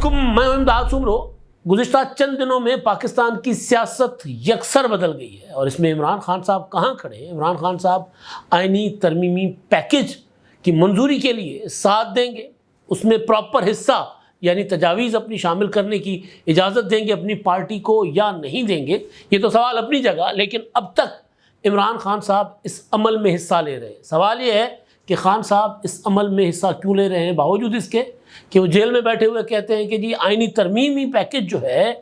علیکم، میں امداد سمرو۔ گزشتہ چند دنوں میں پاکستان کی سیاست یکسر بدل گئی ہے اور اس میں عمران خان صاحب کہاں کھڑے ہیں؟ عمران خان صاحب آئینی ترمیمی پیکج کی منظوری کے لیے ساتھ دیں گے؟ اس میں پراپر حصہ یعنی تجاویز اپنی شامل کرنے کی اجازت دیں گے اپنی پارٹی کو یا نہیں دیں گے؟ یہ تو سوال اپنی جگہ، لیکن اب تک عمران خان صاحب اس عمل میں حصہ لے رہے ہیں۔ سوال یہ ہے کہ خان صاحب اس عمل میں حصہ کیوں لے رہے ہیں، باوجود اس کے کہ وہ جیل میں بیٹھے ہوئے کہتے ہیں کہ جی آئینی ترمیمی پیکج جو ہے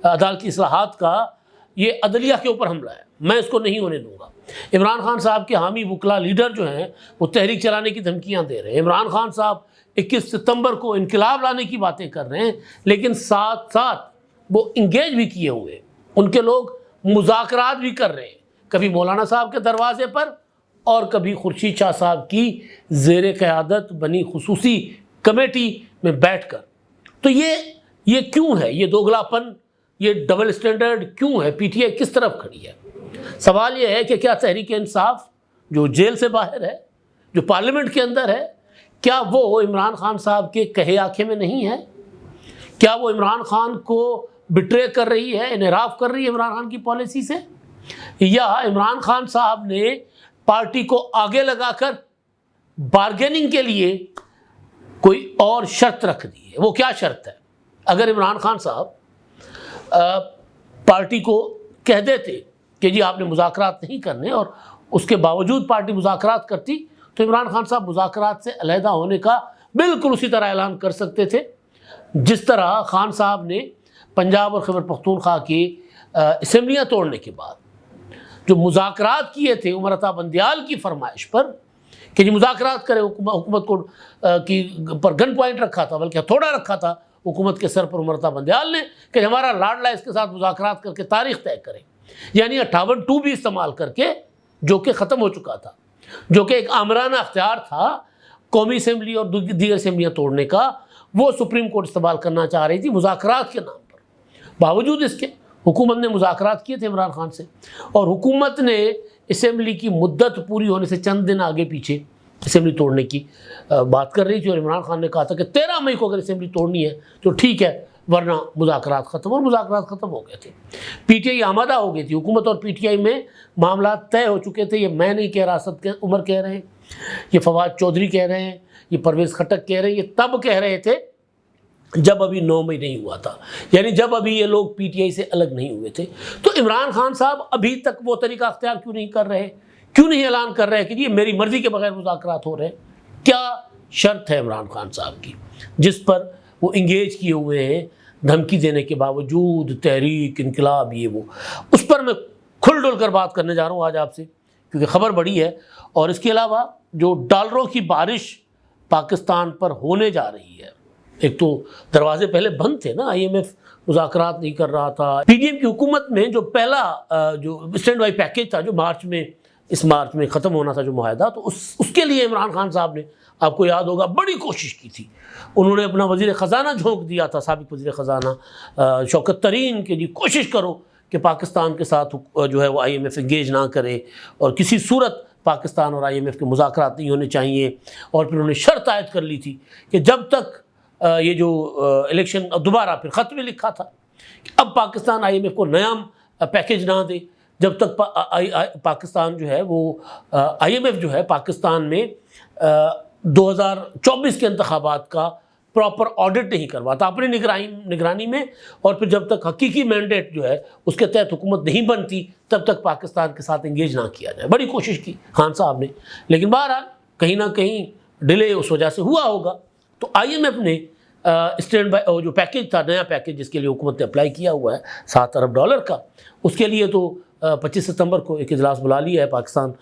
عدالتی اصلاحات کا، یہ عدلیہ کے اوپر حملہ ہے، میں اس کو نہیں ہونے دوں گا۔ عمران خان صاحب کے حامی وکلا لیڈر جو ہیں وہ تحریک چلانے کی دھمکیاں دے رہے ہیں۔ عمران خان صاحب 21 ستمبر کو انقلاب لانے کی باتیں کر رہے ہیں، لیکن ساتھ ساتھ وہ انگیج بھی کیے ہوئے ہیں، ان کے لوگ مذاکرات بھی کر رہے ہیں، کبھی مولانا صاحب کے دروازے پر اور کبھی خورشید شاہ صاحب کی زیر قیادت بنی خصوصی کمیٹی میں بیٹھ کر۔ تو یہ کیوں ہے؟ یہ دوگلاپن، یہ ڈبل سٹینڈرڈ کیوں ہے؟ پی ٹی آئی کس طرف کھڑی ہے؟ سوال یہ ہے کہ کیا تحریک انصاف جو جیل سے باہر ہے، جو پارلیمنٹ کے اندر ہے، کیا وہ عمران خان صاحب کے کہے آنکھیں میں نہیں ہے؟ کیا وہ عمران خان کو بٹرے کر رہی ہے، انحراف کر رہی ہے عمران خان کی پالیسی سے؟ یا عمران خان صاحب نے پارٹی کو آگے لگا کر بارگیننگ کے لیے کوئی اور شرط رکھ دی ہے؟ وہ کیا شرط ہے؟ اگر عمران خان صاحب پارٹی کو کہہ دیتے کہ جی آپ نے مذاکرات نہیں کرنے اور اس کے باوجود پارٹی مذاکرات کرتی، تو عمران خان صاحب مذاکرات سے علیحدہ ہونے کا بالکل اسی طرح اعلان کر سکتے تھے جس طرح خان صاحب نے پنجاب اور خیبر پختونخوا کی اسمبلیاں توڑنے کے بعد جو مذاکرات کیے تھے عمر عطا بندیال کی فرمائش پر کہ جی مذاکرات کرے، حکومت کو پر گن پوائنٹ رکھا تھا، بلکہ تھوڑا رکھا تھا حکومت کے سر پر عمر عطا بندیال نے کہ ہمارا لاڈلا اس کے ساتھ مذاکرات کر کے تاریخ طے کرے، یعنی 58(2) بھی استعمال کر کے، جو کہ ختم ہو چکا تھا، جو کہ ایک آمرانہ اختیار تھا قومی اسمبلی اور دیگر اسمبلیاں توڑنے کا، وہ سپریم کورٹ استعمال کرنا چاہ رہی تھی مذاکرات کے نام پر۔ باوجود اس کے حکومت نے مذاکرات کیے تھے عمران خان سے، اور حکومت نے اسمبلی کی مدت پوری ہونے سے چند دن آگے پیچھے اسمبلی توڑنے کی بات کر رہی تھی، اور عمران خان نے کہا تھا کہ 13 مئی کو اگر اسمبلی توڑنی ہے تو ٹھیک ہے، ورنہ مذاکرات ختم، اور مذاکرات ختم ہو گئے تھے۔ پی ٹی آئی آمادہ ہو گئی تھی، حکومت اور پی ٹی آئی میں معاملات طے ہو چکے تھے۔ یہ میں نہیں کہہ رہا، اسد عمر کہہ رہے ہیں، یہ فواد چودھری کہہ رہے ہیں، یہ پرویز خٹک کہہ رہے ہیں، یہ تب کہہ رہے تھے جب ابھی 9 مئی نہیں ہوا تھا، یعنی جب ابھی یہ لوگ پی ٹی آئی سے الگ نہیں ہوئے تھے۔ تو عمران خان صاحب ابھی تک وہ طریقہ اختیار کیوں نہیں کر رہے؟ کیوں نہیں اعلان کر رہے کہ یہ میری مرضی کے بغیر مذاکرات ہو رہے ہیں؟ کیا شرط ہے عمران خان صاحب کی جس پر وہ انگیج کیے ہوئے ہیں دھمکی دینے کے باوجود؟ تحریک، انقلاب، یہ وہ، اس پر میں کھل ڈل کر بات کرنے جا رہا ہوں آج آپ سے، کیونکہ خبر بڑی ہے۔ اور اس کے علاوہ جو ڈالروں کی بارش پاکستان پر ہونے جا رہی ہے، ایک تو دروازے پہلے بند تھے نا، آئی ایم ایف مذاکرات نہیں کر رہا تھا، پی ڈی ایم کی حکومت میں جو پہلا جو اسٹینڈ بائی پیکج تھا، جو اس مارچ میں ختم ہونا تھا جو معاہدہ، تو اس کے لیے عمران خان صاحب نے، آپ کو یاد ہوگا، بڑی کوشش کی تھی۔ انہوں نے اپنا وزیر خزانہ جھونک دیا تھا، سابق وزیر خزانہ شوکت ترین، کہ جی کوشش کرو کہ پاکستان کے ساتھ جو ہے وہ آئی ایم ایف انگیج نہ کرے، اور کسی صورت پاکستان اور آئی ایم ایف کے مذاکرات نہیں ہونے چاہیے۔ اور پھر انہوں نے شرط عائد کر لی تھی کہ جب تک یہ جو الیکشن دوبارہ پھر خط میں لکھا تھا کہ اب پاکستان آئی ایم ایف کو نیا پیکج نہ دے، جب تک پاکستان جو ہے وہ آئی ایم ایف جو ہے پاکستان میں 2024 کے انتخابات کا پراپر آڈٹ نہیں کرواتا اپنی نگرانی میں، اور پھر جب تک حقیقی مینڈیٹ جو ہے اس کے تحت حکومت نہیں بنتی تب تک پاکستان کے ساتھ انگیج نہ کیا جائے۔ بڑی کوشش کی خان صاحب نے، لیکن بہرحال کہیں نہ کہیں ڈیلے اس وجہ سے ہوا ہوگا۔ تو آئی ایم ایف نے اسٹینڈ بائی جو پیکج تھا، نیا پیکج جس کے لیے حکومت نے اپلائی کیا ہوا ہے $7 ارب کا، اس کے لیے تو 25 ستمبر کو ایک اجلاس بلا لیا ہے، پاکستان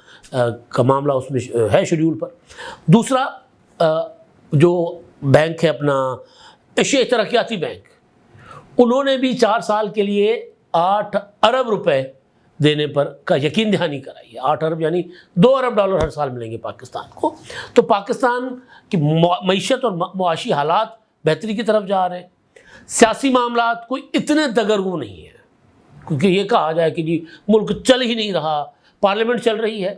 کا معاملہ اس میں ہے شیڈیول پر۔ دوسرا جو بینک ہے اپنا ایشیائی ترقیاتی بینک، انہوں نے بھی 4 سال کے لیے 8 ارب روپے دینے پر کا یقین دہانی کرائی ہے۔ 8 ارب یعنی $2 ارب ہر سال ملیں گے پاکستان کو۔ تو پاکستان کی معیشت اور معاشی حالات بہتری کی طرف جا رہے ہیں۔ سیاسی معاملات کوئی اتنے دگرگوں نہیں ہیں، کیونکہ یہ کہا جائے کہ جی ملک چل ہی نہیں رہا، پارلیمنٹ چل رہی ہے،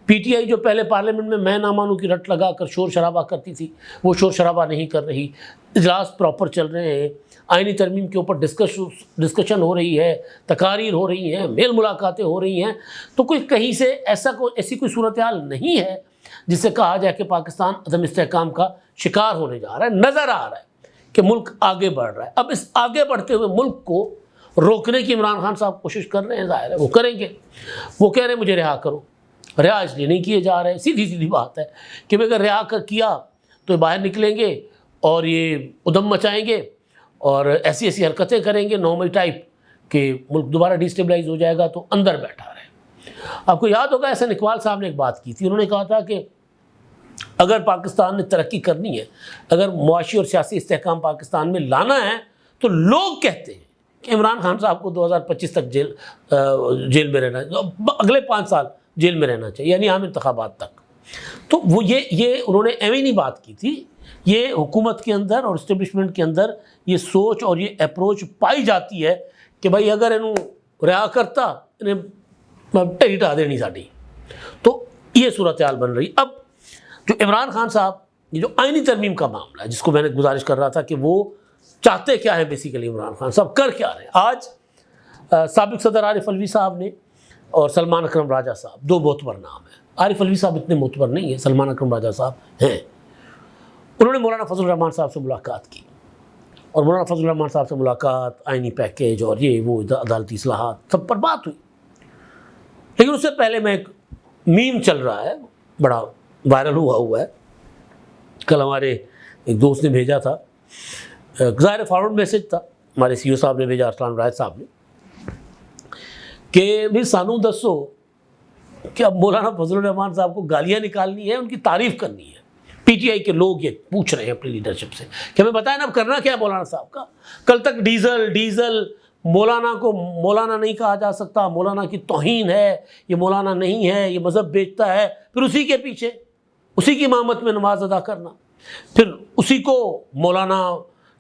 پی ٹی آئی جو پہلے پارلیمنٹ میں نہ مانوں کی رٹ لگا کر شور شرابہ کرتی تھی وہ شور شرابہ نہیں کر رہی، اجلاس پراپر چل رہے ہیں، آئینی ترمیم کے اوپر ڈسکشن ہو رہی ہے، تقاریر ہو رہی ہیں، میل ملاقاتیں ہو رہی ہیں، تو کوئی کہیں سے ایسی کوئی صورتحال نہیں ہے جس سے کہا جائے کہ پاکستان عدم استحکام کا شکار ہونے جا رہا ہے۔ نظر آ رہا ہے کہ ملک آگے بڑھ رہا ہے۔ اب اس آگے بڑھتے ہوئے ملک کو روکنے کی عمران خان صاحب کوشش کر رہے ہیں، ظاہر ہے وہ کریں گے۔ وہ کہہ رہے ہیں مجھے رہا کرو، رہا اس لیے نہیں کیے جا رہے، سیدھی بات ہے کہ اگر رہا کیا تو باہر نکلیں گے اور یہ ادھم مچائیں گے اور ایسی حرکتیں کریں گے نارمل ٹائپ کہ ملک دوبارہ ڈیسٹیبلائز ہو جائے گا، تو اندر بیٹھا رہے۔ آپ کو یاد ہوگا احسن اقبال صاحب نے ایک بات کی تھی، انہوں نے کہا تھا کہ اگر پاکستان نے ترقی کرنی ہے، اگر معاشی اور سیاسی استحکام پاکستان میں لانا ہے، تو لوگ کہتے ہیں کہ عمران خان صاحب کو 2025 تک جیل میں رہنا، اگلے 5 سال جیل میں رہنا چاہیے، یعنی عام انتخابات تک۔ تو وہ یہ انہوں نے ایویں نہیں بات کی تھی، یہ حکومت کے اندر اور اسٹیبلشمنٹ کے اندر یہ سوچ اور یہ اپروچ پائی جاتی ہے کہ بھائی اگر انہوں رہا کرتا انہیں ٹہٹا دینی ساڈی۔ تو یہ صورتحال بن رہی۔ اب جو عمران خان صاحب یہ جو آئینی ترمیم کا معاملہ ہے، جس کو میں نے گزارش کر رہا تھا کہ وہ چاہتے کیا ہے، بیسیکلی عمران خان صاحب کر کیا رہے ہیں۔ آج سابق صدر عارف علوی صاحب نے اور سلمان اکرم راجہ صاحب، 2 معتبر نام ہیں۔ عارف علوی صاحب اتنے معتبر نہیں ہیں، سلمان اکرم راجہ صاحب ہیں۔ انہوں نے مولانا فضل الرحمان صاحب سے ملاقات کی، اور مولانا فضل الرحمان صاحب سے ملاقات، آئینی پیکیج اور یہ وہ عدالتی اصلاحات سب پر بات ہوئی۔ لیکن اس سے پہلے میں ایک میم چل رہا ہے، بڑا وائرل ہوا ہے، کل ہمارے ایک دوست نے بھیجا تھا، ظاہر فارورڈ میسج تھا، ہمارے سی او صاحب نے بھیجا، ارسلان رائد صاحب نے، کہ بھی سانو دسو کہ اب مولانا فضل الرحمان صاحب کو گالیاں نکالنی ہے، ان کی تعریف کرنی ہے۔ پی ٹی آئی کے لوگ یہ پوچھ رہے ہیں اپنی لیڈرشپ سے کہ ہمیں بتائیں نا اب کرنا کیا ہے مولانا صاحب کا۔ کل تک ڈیزل مولانا کو مولانا نہیں کہا جا سکتا، مولانا کی توہین ہے، یہ مولانا نہیں ہے، یہ مذہب بیچتا ہے، پھر اسی کے پیچھے اسی کی امامت میں نماز ادا کرنا، پھر اسی کو مولانا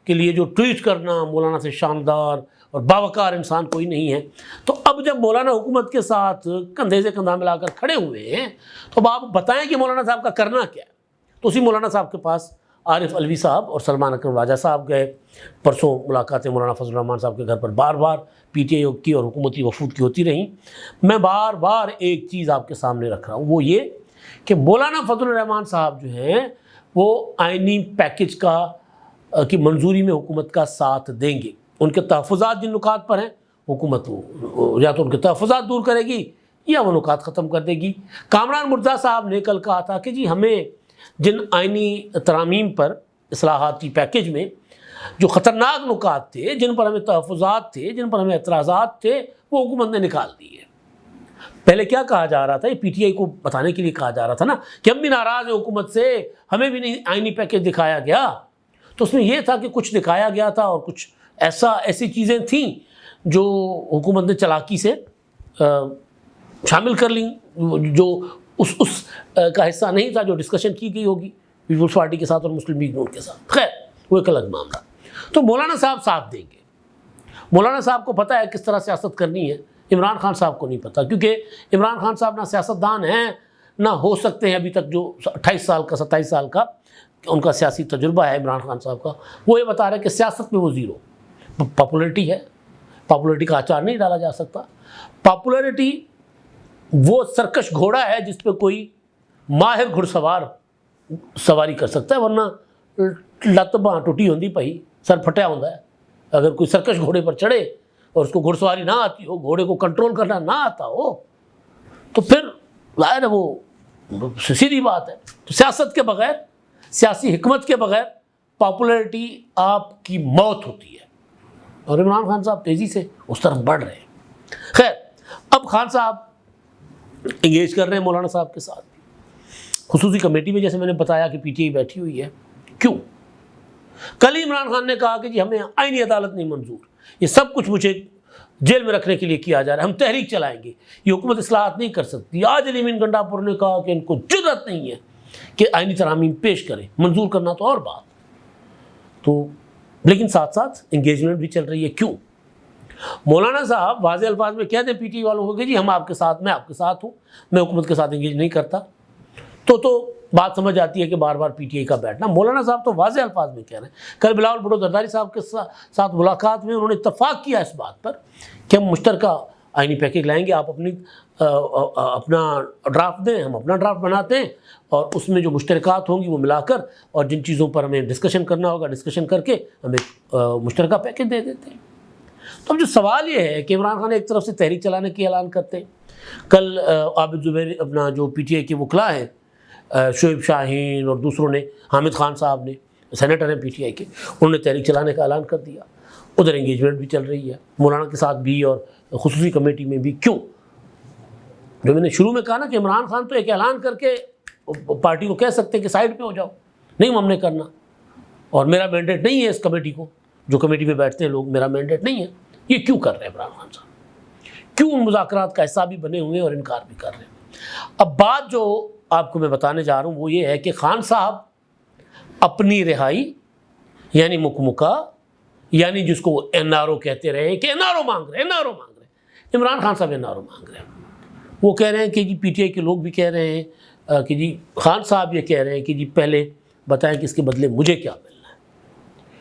کے لیے جو ٹویٹ کرنا، مولانا سے شاندار اور باوقار انسان کوئی نہیں ہے۔ تو اب جب مولانا حکومت کے ساتھ کندھے سے کندھا ملا کر کھڑے ہوئے ہیں، تو اب آپ بتائیں کہ مولانا صاحب کا کرنا کیا ہے۔ تو اسی مولانا صاحب کے پاس عارف علوی صاحب اور سلمان اکرم راجہ صاحب گئے۔ پرسوں ملاقاتیں مولانا فضل الرحمان صاحب کے گھر پر بار بار پی ٹی آئی کی اور حکومتی وفود کی ہوتی رہیں۔ میں بار بار ایک چیز آپ کے سامنے رکھ رہا ہوں، وہ یہ کہ مولانا فضل الرحمان صاحب جو ہیں وہ آئینی پیکج کی منظوری میں حکومت کا ساتھ دیں گے۔ ان کے تحفظات جن نکات پر ہیں، حکومت یا تو ان کے تحفظات دور کرے گی یا وہ نکات ختم کر دے گی۔ کامران مرزا صاحب نے کل کہا تھا کہ جی ہمیں جن آئینی ترامیم پر اصلاحاتی پیکج میں جو خطرناک نکات تھے، جن پر ہمیں تحفظات تھے، جن پر ہمیں اعتراضات تھے، وہ حکومت نے نکال دیے۔ پہلے کیا کہا جا رہا تھا، یہ پی ٹی آئی کو بتانے کے لیے کہا جا رہا تھا نا کہ ہم بھی ناراض ہیں حکومت سے، ہمیں بھی نہیں آئینی پیکج دکھایا گیا۔ تو اس میں یہ تھا کہ کچھ دکھایا گیا تھا اور کچھ ایسی چیزیں تھیں جو حکومت نے چالاکی سے شامل کر لیں، جو اس کا حصہ نہیں تھا جو ڈسکشن کی گئی ہوگی پیپلز پارٹی کے ساتھ اور مسلم لیگ نون کے ساتھ۔ خیر وہ ایک الگ معاملہ۔ تو مولانا صاحب ساتھ دیں گے۔ مولانا صاحب کو پتہ ہے کس طرح سیاست کرنی ہے، عمران خان صاحب کو نہیں پتہ، کیونکہ عمران خان صاحب نہ سیاستدان ہیں، نہ ہو سکتے ہیں ابھی تک، جو 28 سال کا 27 سال کا ان کا سیاسی تجربہ ہے عمران خان صاحب کا، وہ یہ بتا رہے ہیں کہ سیاست میں وہ زیرو۔ پاپولرٹی ہے، پاپولرٹی کا اچار نہیں ڈالا جا سکتا۔ پاپولرٹی وہ سرکش گھوڑا ہے جس پہ کوئی ماہر گھڑ سوار سواری کر سکتا ہے، ورنہ لت باں ٹوٹی ہوندی پئی سر پھٹیا ہوندا ہے۔ اگر کوئی سرکش گھوڑے پر چڑھے اور اس کو گھڑ سواری نہ آتی ہو، گھوڑے کو کنٹرول کرنا نہ آتا ہو، تو پھر ظاہر ہے وہ سیدھی بات ہے۔ تو سیاست کے بغیر، سیاسی حکمت کے بغیر پاپولرٹی آپ کی موت ہوتی ہے، اور عمران خان صاحب تیزی سے اس طرف بڑھ رہے ہیں۔ خیر اب خان صاحب انگیج کر رہے ہیں مولانا صاحب کے ساتھ، خصوصی کمیٹی میں، جیسے میں نے بتایا کہ پی ٹی آئی بیٹھی ہوئی ہے۔ کیوں؟ کل ہی عمران خان نے کہا کہ جی ہمیں آئینی عدالت نہیں منظور، یہ سب کچھ مجھے جیل میں رکھنے کے لیے کیا جا رہا ہے، ہم تحریک چلائیں گے، یہ حکومت اصلاحات نہیں کر سکتی۔ آج علی امین گنڈا پور نے کہا کہ ان کو جرأت نہیں ہے کہ آئینی ترامیم پیش کریں، منظور کرنا تو اور بات۔ تو لیکن ساتھ ساتھ انگیجمنٹ بھی چل رہی ہے۔ کیوں؟ مولانا صاحب واضح الفاظ میں کہہ دیں پی ٹی آئی والوں کو کہ جی ہم آپ کے ساتھ، میں آپ کے ساتھ ہوں، میں حکومت کے ساتھ انگیج نہیں کرتا، تو بات سمجھ آتی ہے کہ بار بار پی ٹی آئی کا بیٹھنا۔ مولانا صاحب تو واضح الفاظ میں کہہ رہے ہیں۔ کل بلاول بھٹو زرداری صاحب کے ساتھ ملاقات میں انہوں نے اتفاق کیا اس بات پر کہ ہم مشترکہ آئینی پیکیج لائیں گے، آپ اپنا ڈرافٹ دیں، ہم اپنا ڈرافٹ بناتے ہیں، اور اس میں جو مشترکات ہوں گی وہ ملا کر، اور جن چیزوں پر ہمیں ڈسکشن کرنا ہوگا ڈسکشن کر کے ہم ایک مشترکہ پیکیج دے دیتے ہیں۔ تو اب جو سوال یہ ہے کہ عمران خان ایک طرف سے تحریک چلانے کی اعلان کرتے ہیں، کل عابد زبیر اپنا جو پی ٹی آئی کے وکلاء ہیں، شعیب شاہین اور دوسروں نے، حامد خان صاحب نے، سینیٹر ہیں پی ٹی آئی کے، انہوں نے تحریک چلانے کا اعلان کر دیا۔ ادھر انگیجمنٹ بھی چل رہی ہے مولانا کے ساتھ بھی اور خصوصی کمیٹی میں بھی۔ کیوں؟ جو میں نے شروع میں کہا نا کہ عمران خان تو ایک اعلان کر کے پارٹی کو کہہ سکتے ہیں کہ سائڈ پہ ہو جاؤ، نہیں ہم نے کرنا، اور میرا مینڈیٹ نہیں ہے اس کمیٹی کو، جو کمیٹی پہ بیٹھتے ہیں لوگ، میرا مینڈیٹ نہیں ہے۔ یہ کیوں کر رہے ہیں عمران خان صاحب؟ کیوں ان مذاکرات کا حصہ بھی بنے ہوئے ہیں اور انکار بھی کر رہے ہیں؟ اب بات جو آپ کو میں بتانے جا رہا ہوں وہ یہ ہے کہ خان صاحب اپنی رہائی، یعنی مکمکہ، یعنی جس کو وہ این آر او کہتے رہے کہ این آر او مانگ رہے ہیں، عمران خان صاحب این آر او مانگ رہے ہیں۔ وہ کہہ رہے ہیں کہ جی پی ٹی آئی کے لوگ بھی کہہ رہے ہیں کہ جی خان صاحب یہ کہہ رہے ہیں کہ جی پہلے بتائیں کہ اس کے بدلے مجھے کیا ملنا ہے۔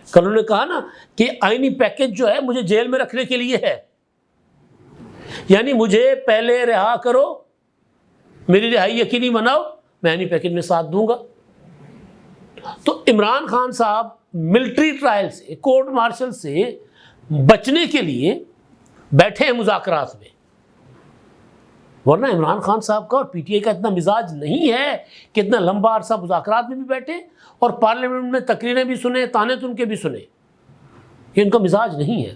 کل انہوں نے کہا نا کہ آئینی پیکیج جو ہے مجھے جیل میں رکھنے کے لیے ہے، یعنی مجھے پہلے رہا کرو، میری رہائی یقینی بناؤ، میں آئینی پیکیج میں ساتھ دوں گا۔ تو عمران خان صاحب ملٹری ٹرائل سے، کورٹ مارشل سے بچنے کے لیے بیٹھے ہیں مذاکرات میں، ورنہ عمران خان صاحب کا اور پی ٹی آئی کا اتنا مزاج نہیں ہے کہ اتنا لمبا عرصہ مذاکرات میں بھی بیٹھے اور پارلیمنٹ میں تقریریں بھی سنیں، تانے تن کے بھی سنیں۔ یہ ان کا مزاج نہیں ہے۔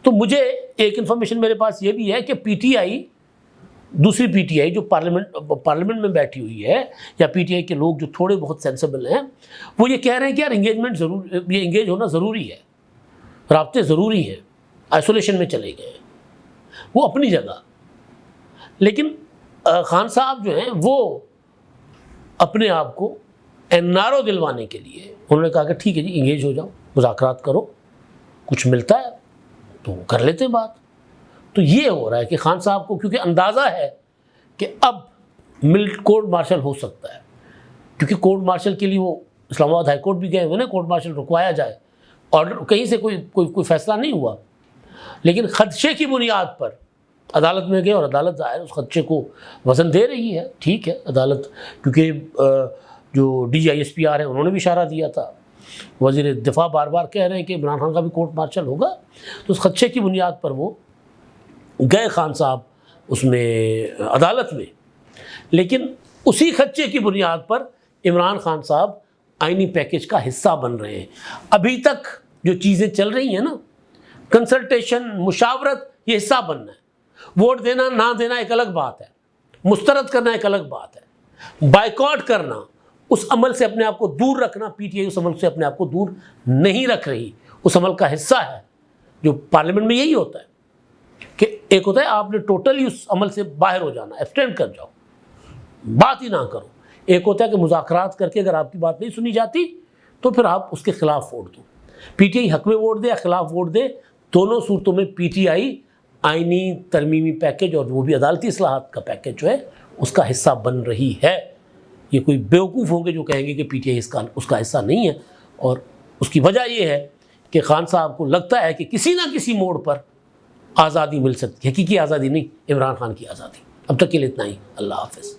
تو مجھے ایک انفارمیشن میرے پاس یہ بھی ہے کہ پی ٹی آئی، دوسری پی ٹی آئی جو پارلیمنٹ میں بیٹھی ہوئی ہے، یا پی ٹی آئی کے لوگ جو تھوڑے بہت سینسیبل ہیں، وہ یہ کہہ رہے ہیں کہ یار انگیجمنٹ یہ انگیج ہونا ضروری ہے، رابطے ضروری ہیں، آئسولیشن میں چلے گئے وہ اپنی جگہ۔ لیکن خان صاحب جو ہیں وہ اپنے آپ کو این آر او دلوانے کے لیے انہوں نے کہا کہ ٹھیک ہے جی انگیج ہو جاؤ، مذاکرات کرو، کچھ ملتا ہے تو کر لیتے بات۔ تو یہ ہو رہا ہے کہ خان صاحب کو کیونکہ اندازہ ہے کہ اب کورٹ مارشل ہو سکتا ہے، کیونکہ کورٹ مارشل کے لیے وہ اسلام آباد ہائی کورٹ بھی گئے ہوئے نا، کورٹ مارشل رکوایا جائے، آرڈر کہیں سے کوئی فیصلہ نہیں ہوا، لیکن خدشے کی بنیاد پر عدالت میں گئے، اور عدالت ظاہر اس خدشے کو وزن دے رہی ہے۔ ٹھیک ہے عدالت، کیونکہ جو D G I S P R ہیں انہوں نے بھی اشارہ دیا تھا، وزیر دفاع بار بار کہہ رہے ہیں کہ عمران خان کا بھی کورٹ مارشل ہوگا، تو اس خدشے کی بنیاد پر وہ گئے خان صاحب اس میں عدالت میں۔ لیکن اسی خدشے کی بنیاد پر عمران خان صاحب آئینی پیکیج کا حصہ بن رہے ہیں۔ ابھی تک جو چیزیں چل رہی ہیں نا، کنسلٹیشن، مشاورت، یہ حصہ بننا ہے۔ ووٹ دینا نہ دینا ایک الگ بات ہے، مسترد کرنا ایک الگ بات ہے، بائیکاٹ کرنا، اس عمل سے اپنے آپ کو دور رکھنا، پی ٹی آئی اس عمل سے اپنے آپ کو دور نہیں رکھ رہی، اس عمل کا حصہ ہے۔ جو پارلیمنٹ میں یہی ہوتا ہے کہ ایک ہوتا ہے آپ نے ٹوٹلی اس عمل سے باہر ہو جانا، ایبسٹینڈ کر جاؤ، بات ہی نہ کرو۔ ایک ہوتا ہے کہ مذاکرات کر کے اگر آپ کی بات نہیں سنی جاتی تو پھر آپ اس کے خلاف vote do. P T I حق میں ووٹ دے یا خلاف ووٹ دے، دونوں صورتوں میں پی ٹی آئی آئینی ترمیمی پیکیج اور وہ بھی عدالتی اصلاحات کا پیکیج جو ہے اس کا حصہ بن رہی ہے۔ یہ کوئی بیوقوف ہوں گے جو کہیں گے کہ پی ٹی آئی اس کا حصہ نہیں ہے، اور اس کی وجہ یہ ہے کہ خان صاحب کو لگتا ہے کہ کسی نہ کسی موڑ پر آزادی مل سکتی ہے، حقیقی آزادی نہیں، عمران خان کی آزادی۔ اب تک کے لیے اتنا ہی، اللہ حافظ۔